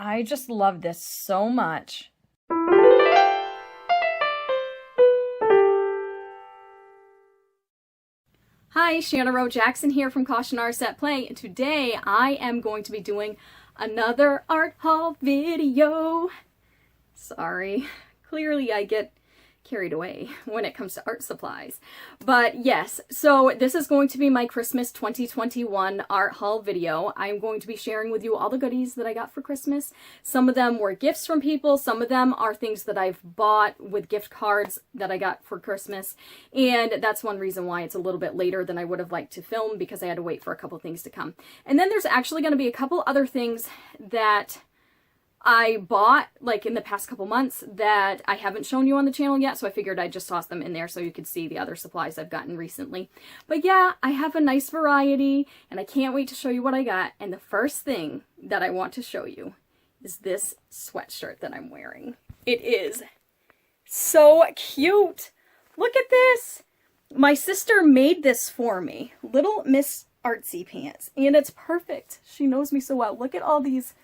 I just love this so much. Hi, Shanna Rowe Jackson here from Kohinoor Set Play, and today I am going to be doing another art haul video. Sorry, clearly I get carried away when it comes to art supplies. But yes, so this is going to be my Christmas 2021 art haul video. I'm going to be sharing with you all the goodies that I got for Christmas. Some of them were gifts from people, some of them are things that I've bought with gift cards that I got for Christmas, and that's one reason why it's a little bit later than I would have liked to film, because I had to wait for a couple things to come. And then there's actually going to be a couple other things that I bought like in the past couple months that I haven't shown you on the channel yet, so I figured I'd just toss them in there so you could see the other supplies I've gotten recently. But yeah, I have a nice variety and I can't wait to show you what I got. And the first thing that I want to show you is this sweatshirt that I'm wearing. It is so cute. Look at this. My sister made this for me. Little Miss Artsy Pants, and it's perfect. She knows me so well. Look at all these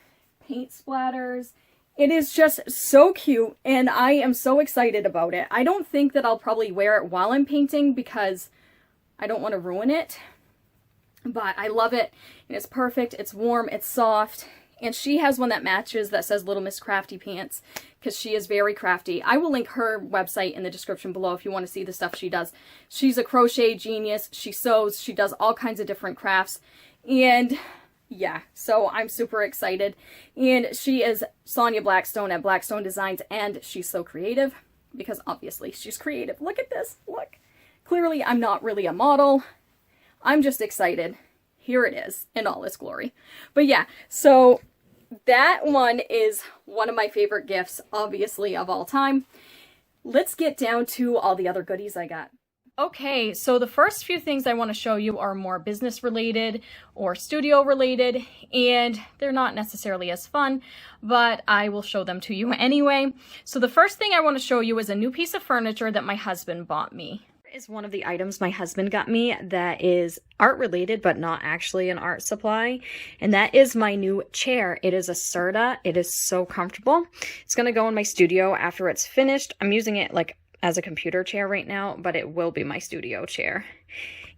paint splatters. It is just so cute and I am so excited about it. I don't think that I'll probably wear it while I'm painting because I don't want to ruin it, but I love it and it's perfect. It's warm, it's soft, and she has one that matches that says Little Miss Crafty Pants because she is very crafty. I will link her website in the description below if you want to see the stuff she does. She's a crochet genius. She sews, she does all kinds of different crafts, and yeah, so I'm super excited. And she is Sonia Blackstone at Blackstone Designs, and she's so creative because obviously she's creative. Look at this. Look. Clearly I'm not really a model. I'm just excited. Here it is in all its glory. But yeah, so that one is one of my favorite gifts, obviously, of all time. Let's get down to all the other goodies I got. Okay, so the first few things I want to show you are more business related or studio related, and they're not necessarily as fun, but I will show them to you anyway. So the first thing I want to show you is a new piece of furniture that my husband bought me. Is one of the items my husband got me that is art related but not actually an art supply, and that is my new chair. It is a Serta. It is so comfortable. It's going to go in my studio after it's finished. I'm using it like as a computer chair right now, but it will be my studio chair.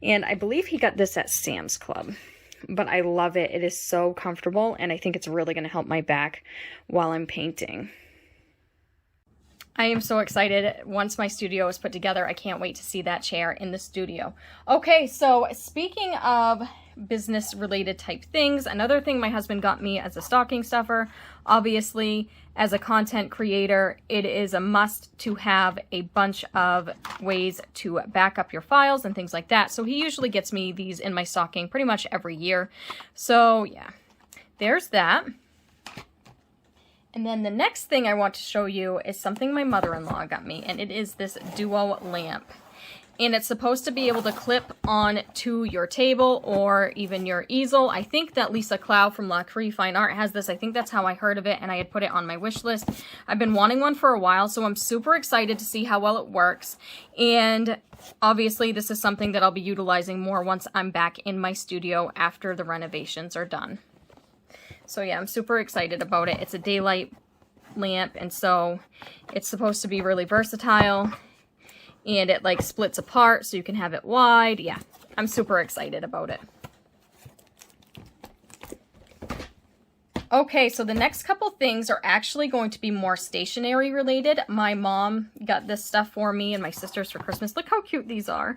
And I believe he got this at Sam's Club, but I love it. It is so comfortable, and I think it's really going to help my back while I'm painting. I am so excited. Once my studio is put together, I can't wait to see that chair in the studio. Okay, so speaking of business related type things, another thing my husband got me as a stocking stuffer, obviously as a content creator, it is a must to have a bunch of ways to back up your files and things like that. So he usually gets me these in my stocking pretty much every year. So yeah, there's that. And then the next thing I want to show you is something my mother-in-law got me, and it is this duo lamp. And it's supposed to be able to clip on to your table or even your easel. I think that Lisa Clow from La Cree Fine Art has this. I think that's how I heard of it, and I had put it on my wish list. I've been wanting one for a while, so I'm super excited to see how well it works. And obviously this is something that I'll be utilizing more once I'm back in my studio after the renovations are done. So yeah, I'm super excited about it. It's a daylight lamp, and so it's supposed to be really versatile, and it like splits apart so you can have it wide. Yeah, I'm super excited about it. Okay, so the next couple things are actually going to be more stationery related. My mom got this stuff for me and my sisters for Christmas. Look how cute these are.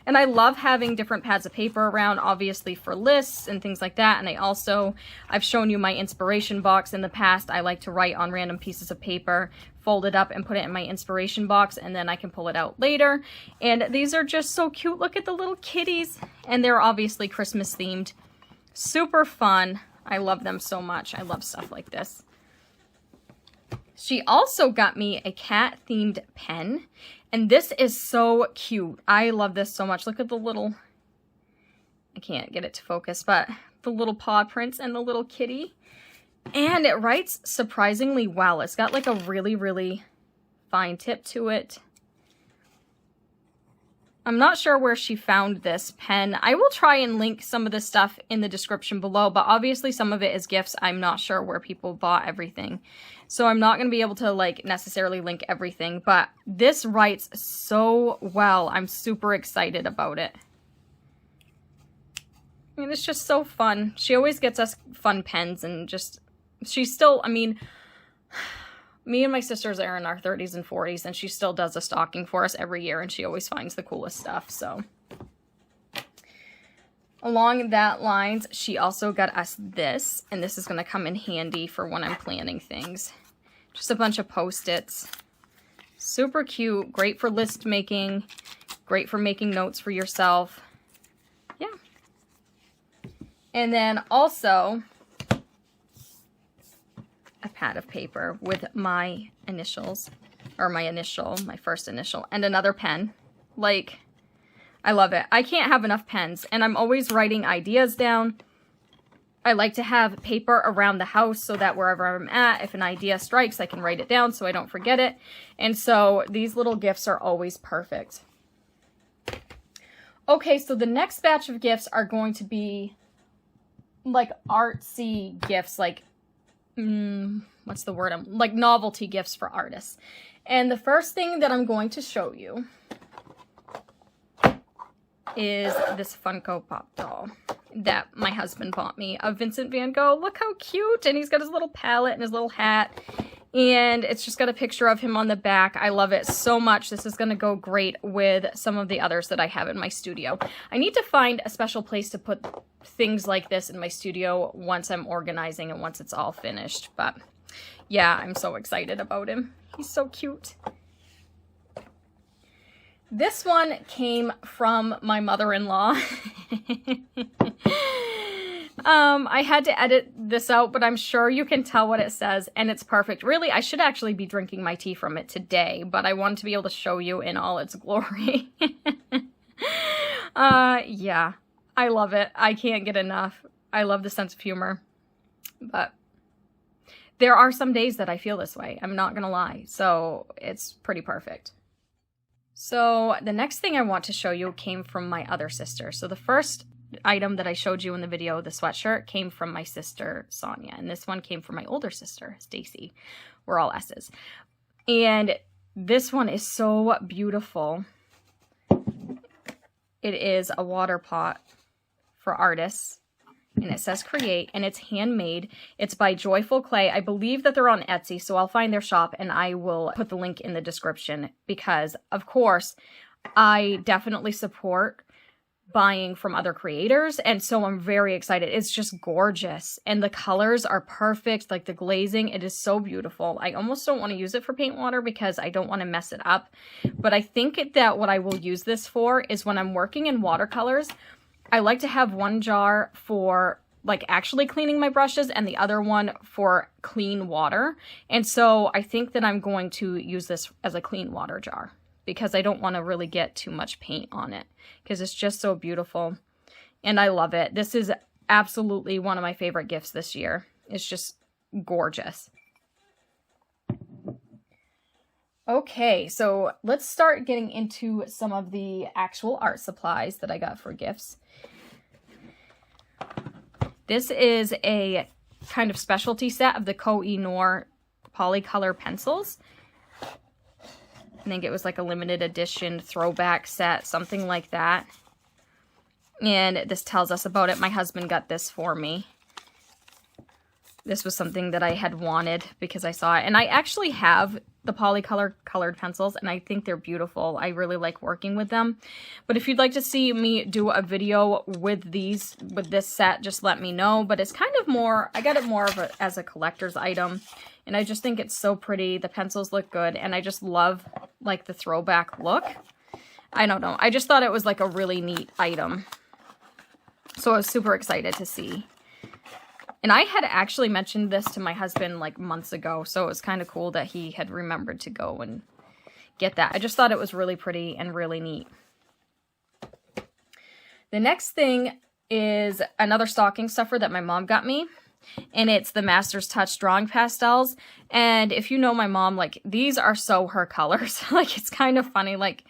And I love having different pads of paper around, obviously for lists and things like that. And I've shown you my inspiration box in the past. I like to write on random pieces of paper, fold it up and put it in my inspiration box, and then I can pull it out later. And these are just so cute. Look at the little kitties. And they're obviously Christmas themed. Super fun. I love them so much. I love stuff like this. She also got me a cat-themed pen, and this is so cute. I love this so much. Look at the little, I can't get it to focus, but the little paw prints and the little kitty. And it writes surprisingly well. It's got like a really, really fine tip to it. I'm not sure where she found this pen. I will try and link some of the stuff in the description below, but obviously some of it is gifts. I'm not sure where people bought everything. So I'm not going to be able to like necessarily link everything, but this writes so well. I'm super excited about it. I mean, it's just so fun. She always gets us fun pens and just, she's still, I mean, me and my sisters are in our 30s and 40s, and she still does a stocking for us every year, and she always finds the coolest stuff, so. Along that lines, she also got us this, and this is going to come in handy for when I'm planning things. Just a bunch of Post-its. Super cute, great for list making, great for making notes for yourself. Yeah. And then also a pad of paper with my initials, or my initial, my first initial, and another pen. Like, I love it. I can't have enough pens, and I'm always writing ideas down. I like to have paper around the house so that wherever I'm at, if an idea strikes, I can write it down so I don't forget it. And so these little gifts are always perfect. Okay, so the next batch of gifts are going to be like artsy gifts, like what's the word? Like novelty gifts for artists. And the first thing that I'm going to show you is this Funko Pop doll that my husband bought me of Vincent van Gogh. Look how cute. And he's got his little palette and his little hat. And it's just got a picture of him on the back. I love it so much. This is going to go great with some of the others that I have in my studio. I need to find a special place to put things like this in my studio once I'm organizing and once it's all finished. But yeah, I'm so excited about him. He's so cute. This one came from my mother-in-law. I had to edit this out, but I'm sure you can tell what it says, and it's perfect. Really, I should actually be drinking my tea from it today, but I wanted to be able to show you in all its glory. Yeah, I love it. I can't get enough. I love the sense of humor, but there are some days that I feel this way. I'm not gonna lie, so it's pretty perfect. So the next thing I want to show you came from my other sister. So the first item that I showed you in the video, the sweatshirt, came from my sister Sonia, and this one came from my older sister Stacy. We're all S's. And this one is so beautiful. It is a water pot for artists, and it says create, and it's handmade. It's by Joyful Clay. I believe that they're on Etsy, so I'll find their shop and I will put the link in the description because, of course, I definitely support buying from other creators, and so I'm very excited. It's just gorgeous, and the colors are perfect. Like the glazing, it is so beautiful. I almost don't want to use it for paint water because I don't want to mess it up, but I think that what I will use this for is when I'm working in watercolors. I like to have one jar for like actually cleaning my brushes and the other one for clean water, and so I think that I'm going to use this as a clean water jar, because I don't want to really get too much paint on it because it's just so beautiful and I love it. This is absolutely one of my favorite gifts this year. It's just gorgeous. Okay, so let's start getting into some of the actual art supplies that I got for gifts. This is a kind of specialty set of the Kohinoor PolyColor pencils. I think it was like a limited edition throwback set, something like that. And this tells us about it. My husband got this for me. This was something that I had wanted because I saw it. And I actually have the PolyColor colored pencils, and I think they're beautiful. I really like working with them. But if you'd like to see me do a video with this set, just let me know. But it's kind of more, I got it more of as a collector's item. And I just think it's so pretty. The pencils look good, and I just love like the throwback look. I don't know. I just thought it was like a really neat item. So I was super excited to see. And I had actually mentioned this to my husband like months ago, so it was kind of cool that he had remembered to go and get that. I just thought it was really pretty and really neat. The next thing is another stocking stuffer that my mom got me, and it's the Master's Touch Drawing Pastels. And if you know my mom, like, these are so her colors. Like, it's kind of funny. Like,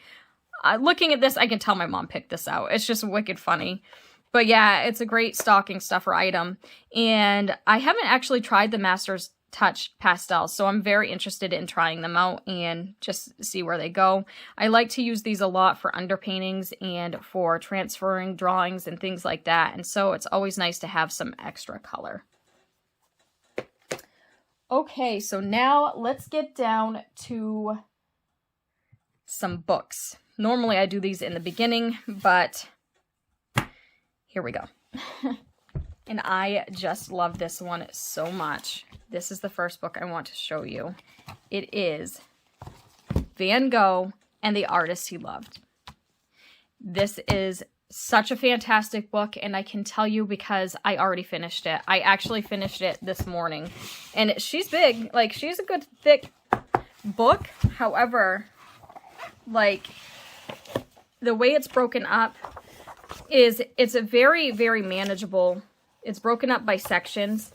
looking at this, I can tell my mom picked this out. It's just wicked funny. But yeah, it's a great stocking stuffer item. And I haven't actually tried the Master's Touch pastels, so I'm very interested in trying them out and just see where they go. I like to use these a lot for underpaintings and for transferring drawings and things like that, and so it's always nice to have some extra color. Okay, so now let's get down to some books. Normally I do these in the beginning, but here we go. And I just love this one so much. This is the first book I want to show you. It is Van Gogh and the Artist He Loved. This is such a fantastic book, and I can tell you because I already finished it. I actually finished it this morning. And she's big. Like, she's a good thick book. However, like, the way it's broken up is it's a very, very manageable. It's broken up by sections,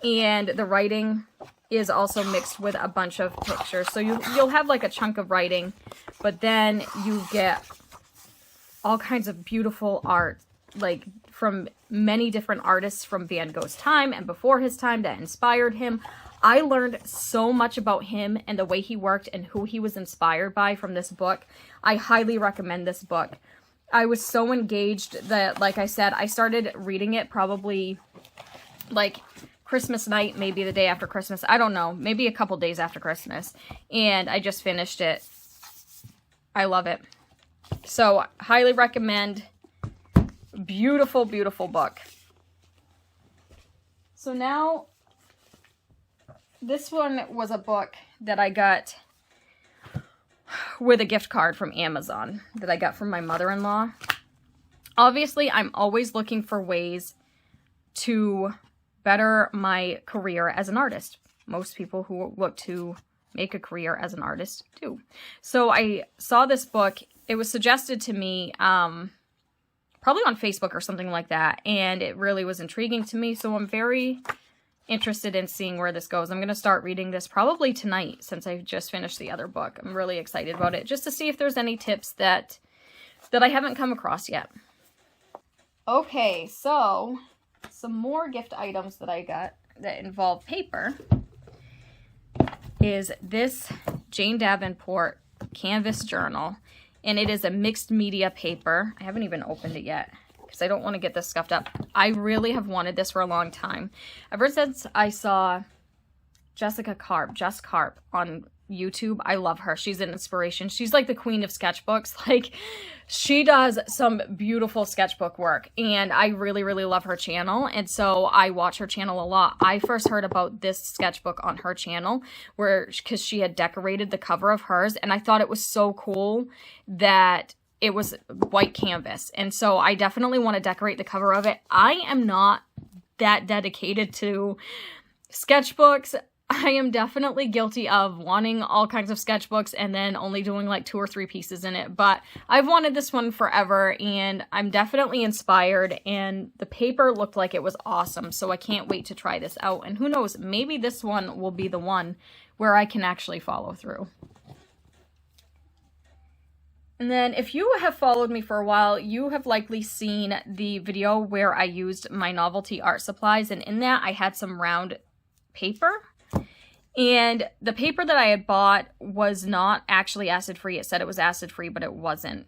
and the writing is also mixed with a bunch of pictures. So you'll have like a chunk of writing, but then you get all kinds of beautiful art, like from many different artists from Van Gogh's time and before his time that inspired him. I learned so much about him and the way he worked and who he was inspired by from this book. I highly recommend this book. I was so engaged that, like I said, I started reading it probably like Christmas night, maybe the day after Christmas. I don't know, maybe a couple days after Christmas. And I just finished it. I love it. So, highly recommend. Beautiful, beautiful book. So now, this one was a book that I got with a gift card from Amazon that I got from my mother-in-law. Obviously, I'm always looking for ways to better my career as an artist. Most people who look to make a career as an artist do. So I saw this book. It was suggested to me probably on Facebook or something like that, and it really was intriguing to me. So I'm very interested in seeing where this goes. I'm going to start reading this probably tonight since I just finished the other book. I'm really excited about it, just to see if there's any tips that I haven't come across yet. Okay, so some more gift items that I got that involve paper is this Jane Davenport canvas journal, and it is a mixed media paper. I haven't even opened it yet because I don't want to get this scuffed up. I really have wanted this for a long time. Ever since I saw Jess Carp on YouTube. I love her. She's an inspiration. She's like the queen of sketchbooks. Like, she does some beautiful sketchbook work, and I really, really love her channel, and so I watch her channel a lot. I first heard about this sketchbook on her channel because she had decorated the cover of hers, and I thought it was so cool that it was white canvas, and so I definitely want to decorate the cover of it. I am not that dedicated to sketchbooks. I am definitely guilty of wanting all kinds of sketchbooks and then only doing like 2 or 3 pieces in it, but I've wanted this one forever, and I'm definitely inspired, and the paper looked like it was awesome, so I can't wait to try this out, and who knows, maybe this one will be the one where I can actually follow through. And then if you have followed me for a while, you have likely seen the video where I used my novelty art supplies, and in that I had some round paper. And the paper that I had bought was not actually acid-free. It said it was acid-free, but it wasn't.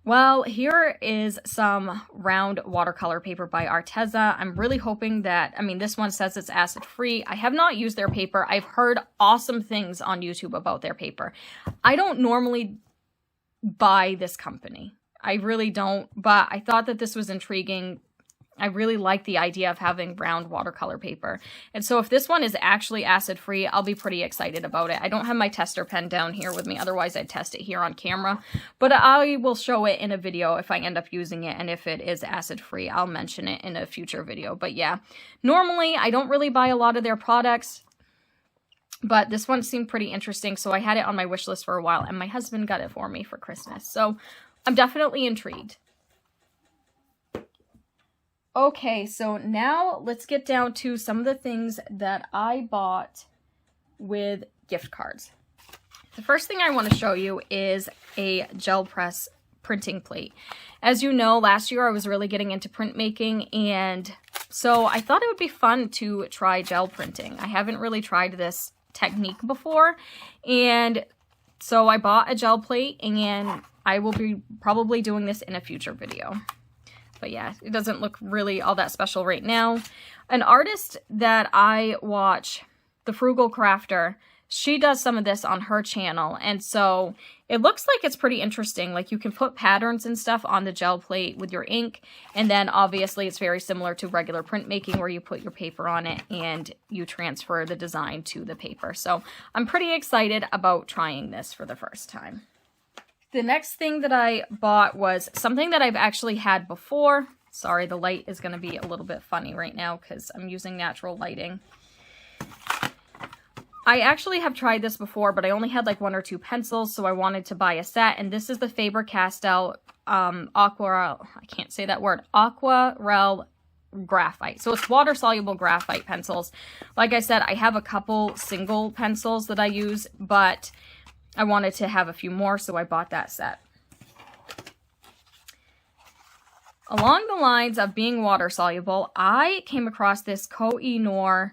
Well, here is some round watercolor paper by Arteza. I'm really hoping that, I mean, this one says it's acid-free. I have not used their paper. I've heard awesome things on YouTube about their paper. I don't normally buy this company. I really don't, but I thought that this was intriguing. I really like the idea of having round watercolor paper. And so if this one is actually acid-free, I'll be pretty excited about it. I don't have my tester pen down here with me, otherwise I'd test it here on camera. But I will show it in a video if I end up using it, and if it is acid-free, I'll mention it in a future video. But yeah, normally I don't really buy a lot of their products, but this one seemed pretty interesting, so I had it on my wish list for a while, and my husband got it for me for Christmas. So I'm definitely intrigued. Okay, so now let's get down to some of the things that I bought with gift cards. The first thing I want to show you is a gel press printing plate. As you know, last year I was really getting into printmaking, and so I thought it would be fun to try gel printing. I haven't really tried this technique before, and so I bought a gel plate, and I will be probably doing this in a future video. But yeah, it doesn't look really all that special right now. An artist that I watch, The Frugal Crafter, she does some of this on her channel, and so it looks like it's pretty interesting. Like, you can put patterns and stuff on the gel plate with your ink, and then obviously it's very similar to regular printmaking where you put your paper on it and you transfer the design to the paper. So I'm pretty excited about trying this for the first time. The next thing that I bought was something that I've actually had before. Sorry, the light is going to be a little bit funny right now because I'm using natural lighting. I actually have tried this before, but I only had like 1 or 2 pencils, so I wanted to buy a set. And this is the Faber Castell Aquarel, I can't say that word, Aquarel Graphite. So it's water-soluble graphite pencils. Like I said, I have a couple single pencils that I use, but I wanted to have a few more, so I bought that set. Along the lines of being water-soluble, I came across this Kohinoor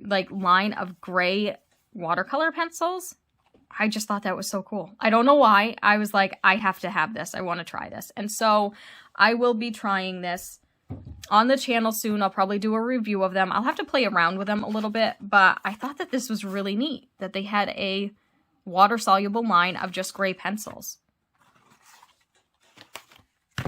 like line of gray watercolor pencils. I just thought that was so cool. I don't know why. I was like, I have to have this. I want to try this. And so I will be trying this on the channel soon. I'll probably do a review of them. I'll have to play around with them a little bit, but I thought that this was really neat that they had a water-soluble line of just gray pencils.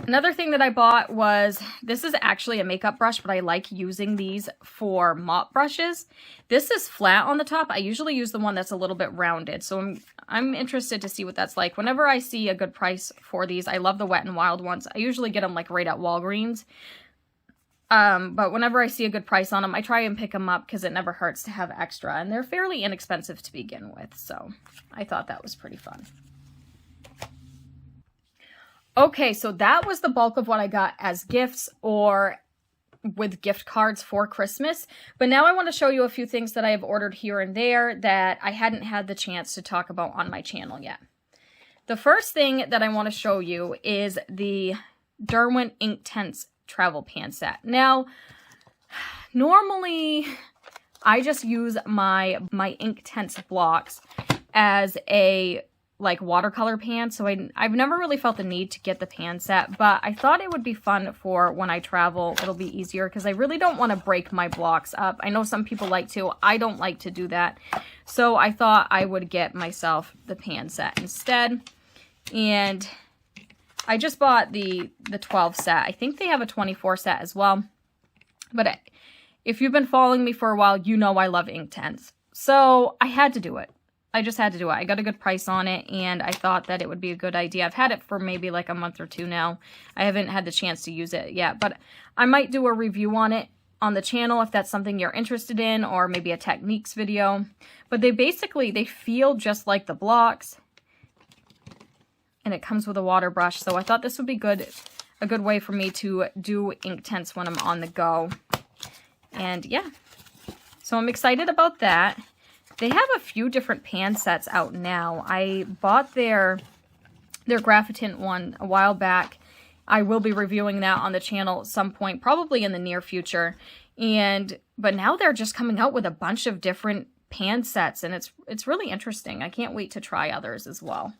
Another thing that I bought was, this is actually a makeup brush, but I like using these for mop brushes. This is flat on the top. I usually use the one that's a little bit rounded, so I'm interested to see what that's like. Whenever I see a good price for these, I love the Wet n Wild ones. I usually get them like right at Walgreens. But whenever I see a good price on them, I try and pick them up because it never hurts to have extra, and they're fairly inexpensive to begin with, so I thought that was pretty fun. Okay, so that was the bulk of what I got as gifts or with gift cards for Christmas. But now I want to show you a few things that I have ordered here and there that I hadn't had the chance to talk about on my channel yet. The first thing that I want to show you is the Derwent Inktense travel pan set. Now, normally I just use my Inktense blocks as a like watercolor pan, so I've never really felt the need to get the pan set, but I thought it would be fun for when I travel. It'll be easier because I really don't want to break my blocks up. I know some people like to. I don't like to do that, so I thought I would get myself the pan set instead. And I just bought the 12 set. I think they have a 24 set as well, but if you've been following me for a while, you know I love Inktense, so I had to do it. I just had to do it. I got a good price on it, and I thought that it would be a good idea. I've had it for maybe like a month or 2 now. I haven't had the chance to use it yet, but I might do a review on it on the channel if that's something you're interested in, or maybe a techniques video. But they feel just like the blocks, and it comes with a water brush. So I thought this would be a good way for me to do Inktense when I'm on the go. And yeah, so I'm excited about that. They have a few different pan sets out now. I bought their Graphite one a while back. I will be reviewing that on the channel at some point, probably in the near future. But now they're just coming out with a bunch of different pan sets, and it's really interesting. I can't wait to try others as well.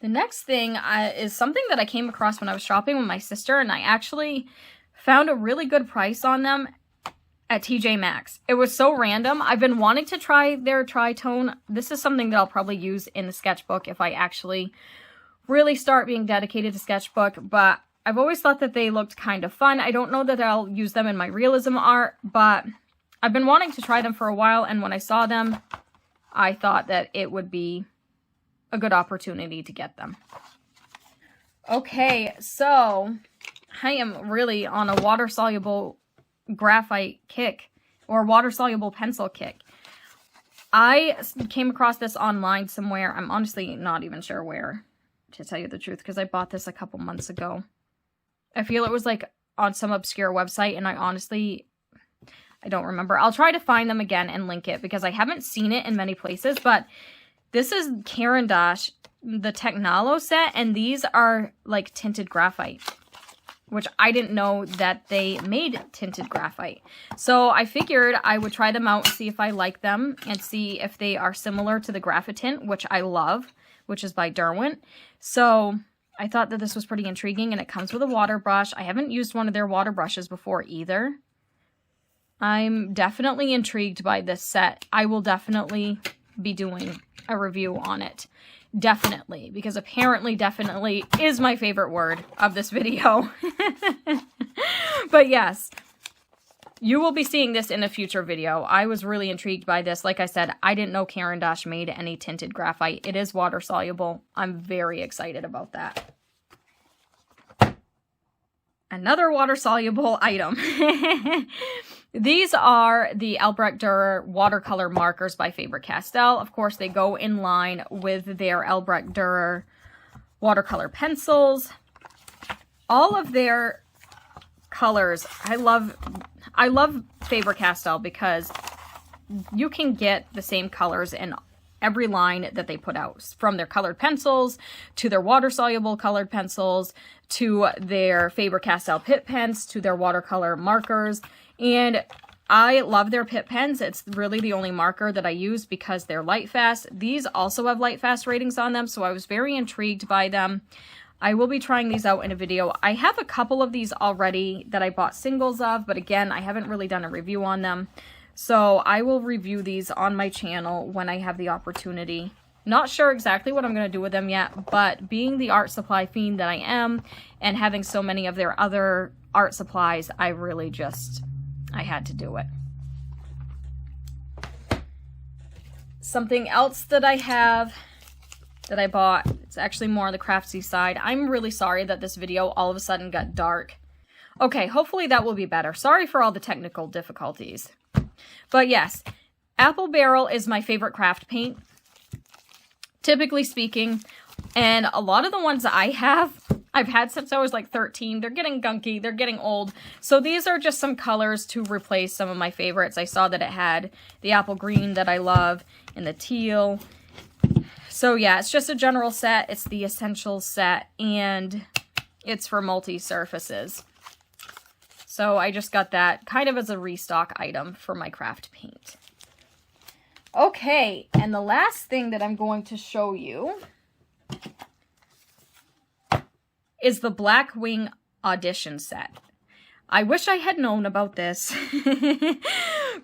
The next thing is something that I came across when I was shopping with my sister, and I actually found a really good price on them at TJ Maxx. It was so random. I've been wanting to try their Tritone. This is something that I'll probably use in the sketchbook if I actually really start being dedicated to sketchbook, but I've always thought that they looked kind of fun. I don't know that I'll use them in my realism art, but I've been wanting to try them for a while, and when I saw them, I thought that it would be a good opportunity to get them. Okay, so I am really on a water-soluble graphite kick, or water-soluble pencil kick. I came across this online somewhere. I'm honestly not even sure where, to tell you the truth, because I bought this a couple months ago. I feel it was like on some obscure website, and I I don't remember. I'll try to find them again and link it because I haven't seen it in many places, but this is Caran d'Ache, the Technolo set, and these are like tinted graphite, which I didn't know that they made tinted graphite. So I figured I would try them out and see if I like them and see if they are similar to the Graphitint, which I love, which is by Derwent. So I thought that this was pretty intriguing, and it comes with a water brush. I haven't used one of their water brushes before either. I'm definitely intrigued by this set. I will definitely be doing a review on it. Definitely, because apparently definitely is my favorite word of this video. But yes, you will be seeing this in a future video. I was really intrigued by this. Like I said, I didn't know Caran d'Ache made any tinted graphite. It is water soluble. I'm very excited about that. Another water soluble item. These are the Albrecht Durr watercolor markers by Faber Castell. Of course, they go in line with their Albrecht Durr watercolor pencils. All of their colors, I love Faber Castell because you can get the same colors in every line that they put out, from their colored pencils to their water-soluble colored pencils to their Faber Castell Pitt pens to their watercolor markers. And I love their Pitt pens. It's really the only marker that I use because they're light fast. These also have light fast ratings on them, so I was very intrigued by them. I will be trying these out in a video. I have a couple of these already that I bought singles of, but again, I haven't really done a review on them. So I will review these on my channel when I have the opportunity. Not sure exactly what I'm going to do with them yet, but being the art supply fiend that I am and having so many of their other art supplies, I really just, I had to do it. Something else that I have that I bought, it's actually more on the craftsy side. I'm really sorry that this video all of a sudden got dark. Okay, hopefully that will be better. Sorry for all the technical difficulties. But yes, Apple Barrel is my favorite craft paint, typically speaking. And a lot of the ones that I have, I've had since I was like 13. They're getting gunky, they're getting old. So these are just some colors to replace some of my favorites. I saw that it had the apple green that I love and the teal. So yeah, it's just a general set. It's the essentials set, and it's for multi-surfaces. So I just got that kind of as a restock item for my craft paint. Okay, and the last thing that I'm going to show you is the Blackwing Audition set. I wish I had known about this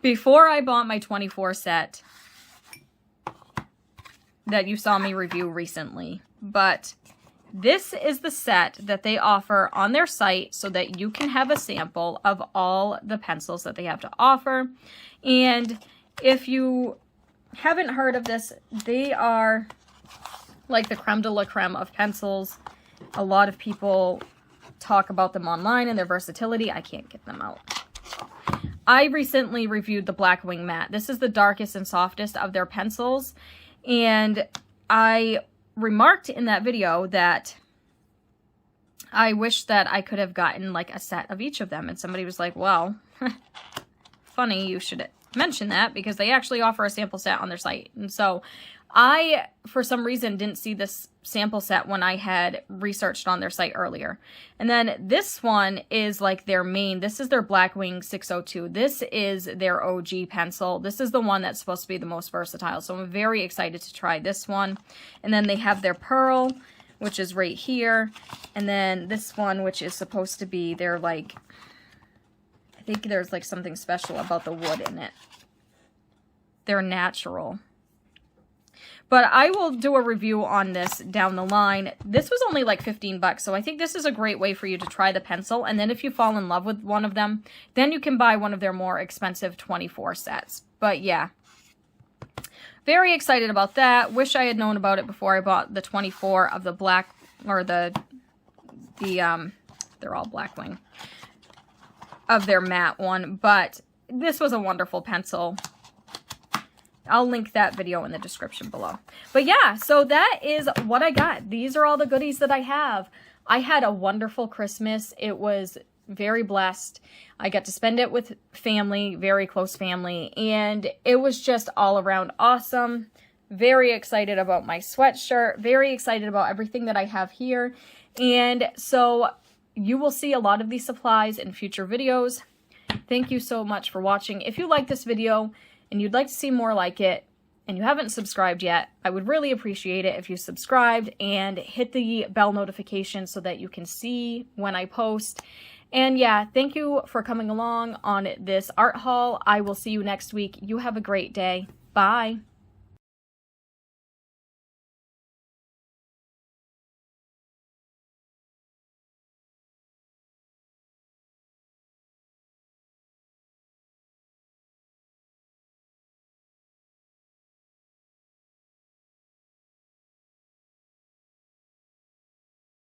before I bought my 24 set that you saw me review recently, but this is the set that they offer on their site so that you can have a sample of all the pencils that they have to offer. And if you haven't heard of this, they are like the creme de la creme of pencils. A lot of people talk about them online and their versatility. I can't get them out. I recently reviewed the Blackwing matte. This is the darkest and softest of their pencils, and I remarked in that video that I wish that I could have gotten like a set of each of them, and somebody was like, well, funny you should mention that, because they actually offer a sample set on their site. And so I, for some reason, didn't see this sample set when I had researched on their site earlier. And then this one is like their main. This is their Blackwing 602. This is their OG pencil. This is the one that's supposed to be the most versatile. So I'm very excited to try this one. And then they have their Pearl, which is right here. And then this one, which is supposed to be their, like, I think there's like something special about the wood in it. They're natural. But I will do a review on this down the line. This was only like 15 bucks, so I think this is a great way for you to try the pencil. And then if you fall in love with one of them, then you can buy one of their more expensive 24 sets. But yeah, very excited about that. Wish I had known about it before I bought the 24 of the black, or they're all Blackwing, of their matte one. But this was a wonderful pencil. I'll link that video in the description below. But yeah, so that is what I got. These are all the goodies that I have. I had a wonderful Christmas. It was very blessed. I got to spend it with family, very close family, and it was just all around awesome. Very excited about my sweatshirt, very excited about everything that I have here. And so you will see a lot of these supplies in future videos. Thank you so much for watching. If you like this video and you'd like to see more like it, and you haven't subscribed yet, I would really appreciate it if you subscribed and hit the bell notification so that you can see when I post. And yeah, thank you for coming along on this art haul. I will see you next week. You have a great day. Bye.